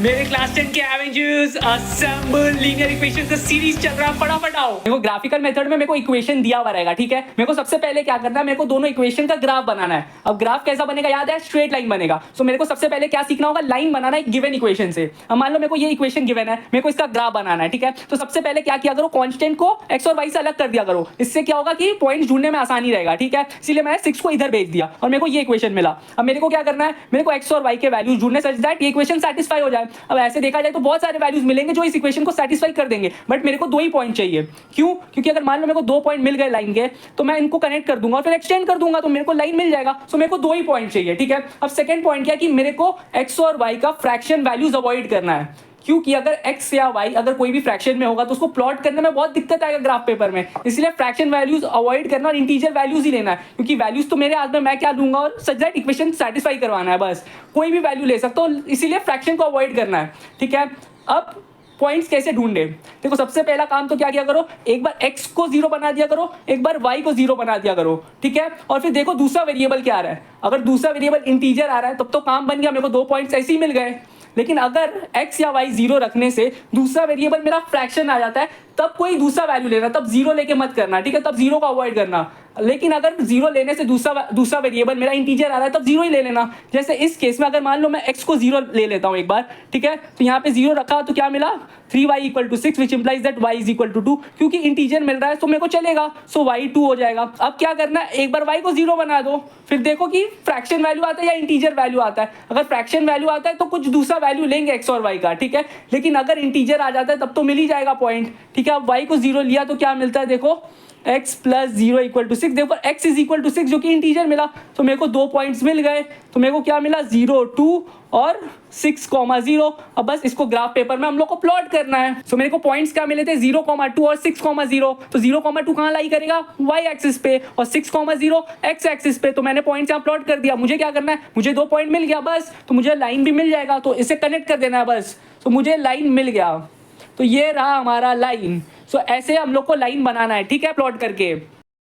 मेरे क्लास 10 के Avengers assemble linear equations का सीरीज चल रहा है, फटाफट आओ। देखो ग्राफिकल मेथड में मेरे को इक्वेशन दिया हुआ रहेगा, ठीक है। मेरे को सबसे पहले क्या करना है, मेरे को दोनों इक्वेशन का ग्राफ बनाना है। अब ग्राफ कैसा बनेगा याद है, स्ट्रेट लाइन बनेगा। सो मेरे को सबसे पहले क्या सीखना होगा, लाइन बनाना है गिवन इक्वेशन से। अब मान लो मेरे को ये इक्वेशन गिवन है, मेरे को इसका ग्राफ बनाना है, ठीक है। तो सबसे पहले क्या किया करो, कांस्टेंट को एक्स और वाई से अलग कर दिया करो। इससे क्या होगा कि पॉइंट ढूंढने में आसानी रहेगा, ठीक है। इसलिए मैं 6 को इधर भेज दिया और मेरे को ये इक्वेशन मिला। अब मेरे को क्या करना है, मेरे को एक्स और वाई के वैल्यूज ढूंढने सच दैट ये इक्वेशन सेटिस्फाई हो जाए। अब ऐसे देखा जाए तो बहुत सारे वैल्यूज मिलेंगे जो इस इक्वेशन को सेटिस्फाई कर देंगे, बट मेरे को 2 ही पॉइंट चाहिए। क्यों? क्योंकि अगर मान लो मेरे को 2 पॉइंट मिल गए लाइन के, तो मैं इनको कनेक्ट कर दूंगा और फिर एक्सटेंड कर दूंगा, तो मेरे को लाइन मिल जाएगा। सो मेरे को 2 ही पॉइंट चाहिए, ठीक है। अब सेकंड पॉइंट क्या है कि मेरे को एक्स और वाई का फ्रैक्शन वैल्यूज अवॉइड करना है। क्योंकि अगर x या y अगर कोई भी फ्रैक्शन में होगा तो उसको प्लॉट करने में बहुत दिक्कत आएगा ग्राफ पेपर में। इसलिए फ्रैक्शन वैल्यूज अवॉइड करना और इंटीजर वैल्यूज ही लेना है, क्योंकि वैल्यूज तो मेरे हाथ में, मैं क्या लूंगा और सच दैट इक्वेशन सेटिस्फाई करवाना है, बस कोई भी वैल्यू ले सकता हूं। इसीलिए फ्रैक्शन को अवॉइड करना है, ठीक है। अब पॉइंट्स कैसे ढूंढे, देखो सबसे पहला काम तो क्या किया करो, एक बार x को 0 बना दिया करो, एक बार y को 0 बना दिया करो, ठीक है। और फिर देखो दूसरा वेरिएबल क्या आ रहा है। अगर दूसरा वेरिएबल इंटीजर आ रहा है तब तो काम बन गया, मेरे को 2 पॉइंट्स ऐसे ही मिल गए। लेकिन अगर x या y 0 रखने से दूसरा वेरिएबल मेरा फ्रैक्शन आ जाता है, तब कोई दूसरा वैल्यू लेना, तब 0 लेके मत करना, ठीक है। तब 0 को अवॉइड करना। लेकिन अगर 0 लेने से दूसरा वेरिएबल मेरा इंटीजर आ रहा है, तब 0 ही ले लेना। जैसे इस केस में अगर मान लो मैं x को 0 ले लेता हूं एक बार, ठीक है। तो यहाँ पे 0 रखा तो क्या मिला, 3y = 6 which implies that y = 2। क्योंकि इंटीजर मिल रहा है तो मेरे को चलेगा, सो y 2 हो जाएगा। अब क्या करना है, एक बार y को 0 बना दो, फिर देखो कि फ्रैक्शन वैल्यू आता है या इंटीजर वैल्यू आता है। अगर फ्रैक्शन वैल्यू आता है तो कुछ दूसरा वैल्यू लेंगे x और y का, ठीक है। लेकिन अगर इंटीजर आ जाता है तब तो मिल ही जाएगा पॉइंट, ठीक है। अब y को 0 लिया तो क्या मिलता है, देखो x + 0 = 6। देखो x = 6 जो कि इंटीजर मिला, तो मेरे को 2 पॉइंट्स मिल गए। तो मेरे को क्या मिला, 0, 2 और 6,0। अब बस इसको ग्राफ पेपर में हम लोग को प्लॉट करना है। सो मेरे को पॉइंट्स क्या मिले थे, 0,2 और 6,0। तो 0,2 कहाँ लाई करेगा, y एक्सिस पे, और 6,0 x एक्सिस पे। तो मैंने पॉइंट्स यहाँ प्लॉट कर दिया। मुझे क्या करना है, मुझे 2 पॉइंट मिल गया बस, तो मुझे लाइन भी मिल जाएगा, तो इसे कनेक्ट कर देना है बस। तो मुझे लाइन मिल गया, तो ये रहा हमारा लाइन। सो ऐसे हम लोग को लाइन बनाना है, ठीक है, प्लॉट करके।